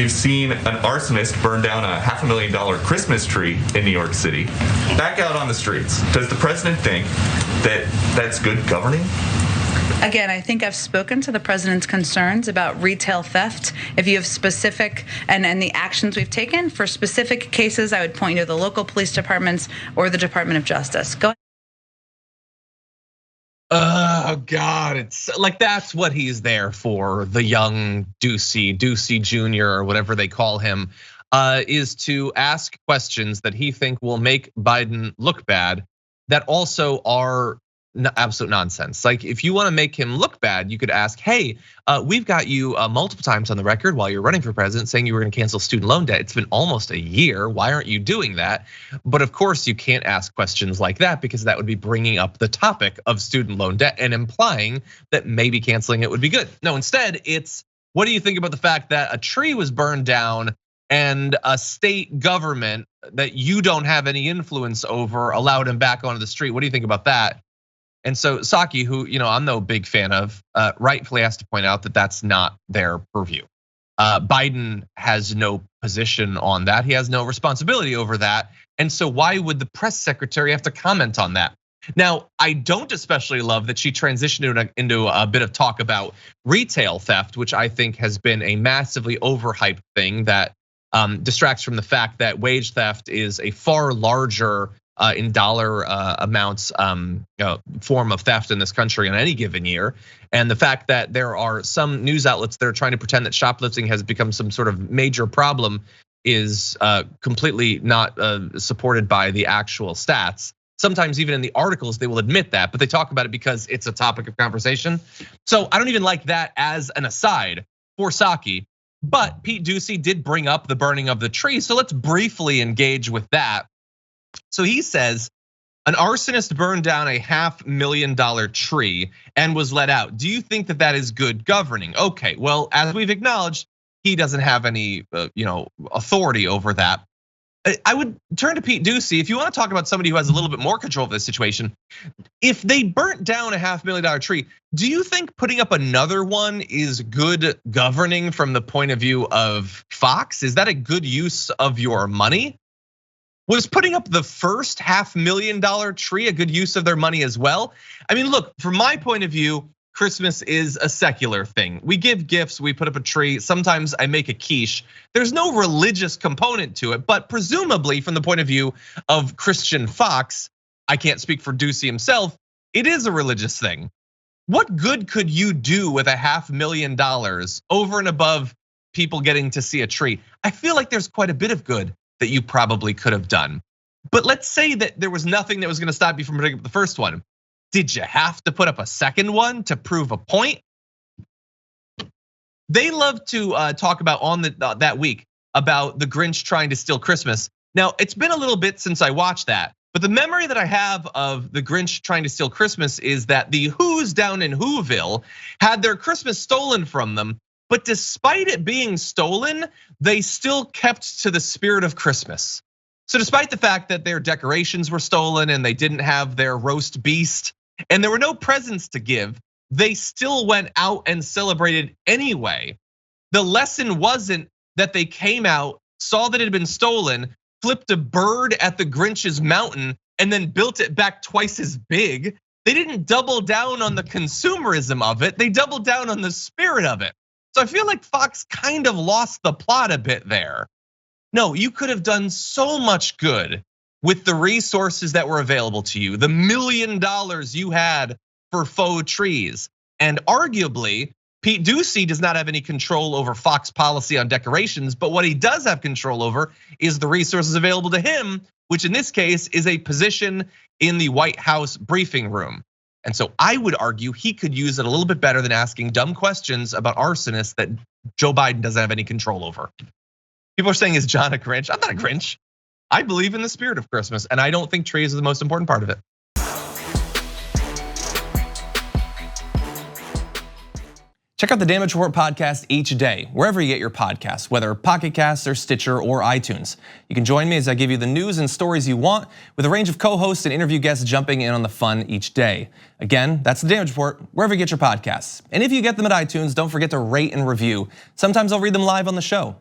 We've seen an arsonist burn down a $500,000 Christmas tree in New York City. Back out on the streets. Does the president think that that's good governing? Again, I think I've spoken to the president's concerns about retail theft. If you have specific, and the actions we've taken for specific cases, I would point you to the local police departments or the Department of Justice. Go ahead. Oh God, it's like that's what he's there for. The young Doocy Jr. or whatever they call him, is to ask questions that he think will make Biden look bad, that also are absolute nonsense. Like if you want to make him look bad, you could ask, hey, we've got you multiple times on the record while you're running for president saying you were going to cancel student loan debt. It's been almost a year. Why aren't you doing that? But of course you can't ask questions like that because that would be bringing up the topic of student loan debt and implying that maybe canceling it would be good. No, instead it's, what do you think about the fact that a tree was burned down and a state government that you don't have any influence over allowed him back onto the street? What do you think about that? And so Psaki, who I'm no big fan of, rightfully has to point out that that's not their purview. Biden has no position on that. He has no responsibility over that. And so why would the press secretary have to comment on that? Now, I don't especially love that she transitioned into a bit of talk about retail theft, which I think has been a massively overhyped thing that distracts from the fact that wage theft is a far larger in dollar amounts form of theft in this country on any given year. And the fact that there are some news outlets that are trying to pretend that shoplifting has become some sort of major problem is completely not supported by the actual stats. Sometimes even in the articles, they will admit that, but they talk about it because it's a topic of conversation. So I don't even like that as an aside for Psaki, but Pete Doocy did bring up the burning of the tree. So let's briefly engage with that. So he says, an arsonist burned down a $500,000 tree and was let out. Do you think that that is good governing? Okay, well, as we've acknowledged, he doesn't have any authority over that. I would turn to Pete Doocy. If you want to talk about somebody who has a little bit more control of this situation, if they burnt down a $500,000 tree, do you think putting up another one is good governing from the point of view of Fox? Is that a good use of your money? Was putting up the first $500,000 tree a good use of their money as well? I mean, look, from my point of view, Christmas is a secular thing. We give gifts, we put up a tree. Sometimes I make a quiche. There's no religious component to it, but presumably from the point of view of Christian Fox, I can't speak for Doocy himself, it is a religious thing. What good could you do with a $500,000 over and above people getting to see a tree? I feel like there's quite a bit of good that you probably could have done. But let's say that there was nothing that was gonna stop you from putting up the first one. Did you have to put up a second one to prove a point? They love to talk about on that week about the Grinch trying to steal Christmas. Now, it's been a little bit since I watched that, but the memory that I have of the Grinch trying to steal Christmas is that the Who's down in Whoville had their Christmas stolen from them. But despite it being stolen, they still kept to the spirit of Christmas. So despite the fact that their decorations were stolen and they didn't have their roast beast and there were no presents to give, they still went out and celebrated anyway. The lesson wasn't that they came out, saw that it had been stolen, flipped a bird at the Grinch's mountain and then built it back twice as big. They didn't double down on the consumerism of it, they doubled down on the spirit of it. So I feel like Fox kind of lost the plot a bit there. No, you could have done so much good with the resources that were available to you, the $1 million you had for faux trees. And arguably, Pete Doocy does not have any control over Fox policy on decorations, but what he does have control over is the resources available to him, which in this case is a position in the White House briefing room. And so I would argue he could use it a little bit better than asking dumb questions about arsonists that Joe Biden doesn't have any control over. People are saying, is John a Grinch? I'm not a Grinch. I believe in the spirit of Christmas, and I don't think trees are the most important part of it. Check out the Damage Report podcast each day, wherever you get your podcasts, whether Pocket Casts or Stitcher or iTunes. You can join me as I give you the news and stories you want, with a range of co-hosts and interview guests jumping in on the fun each day. Again, that's the Damage Report, wherever you get your podcasts. And if you get them at iTunes, don't forget to rate and review. Sometimes I'll read them live on the show.